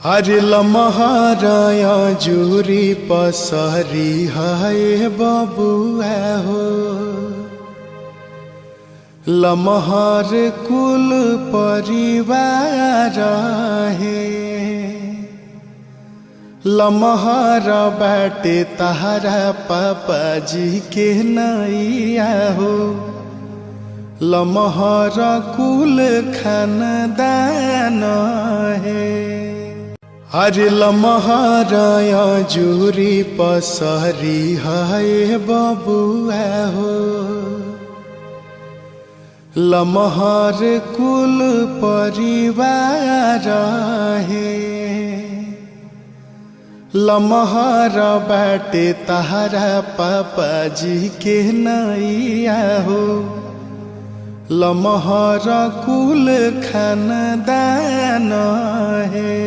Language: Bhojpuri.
अरे लमहराया जूरी पसरी हाय बबुआ हो, लमहर कुल परिवार है। लमहर बाटे तहरा पापा जी के नैया हो, लमहर कुल खानदान है। अरे लमहराया जूरी पसरी हाय बबुआ हो, लमहर कुल परिवार है। लमहर बाटे तहरा पापा जी के नैया हो, लमहर कुल खानदान है।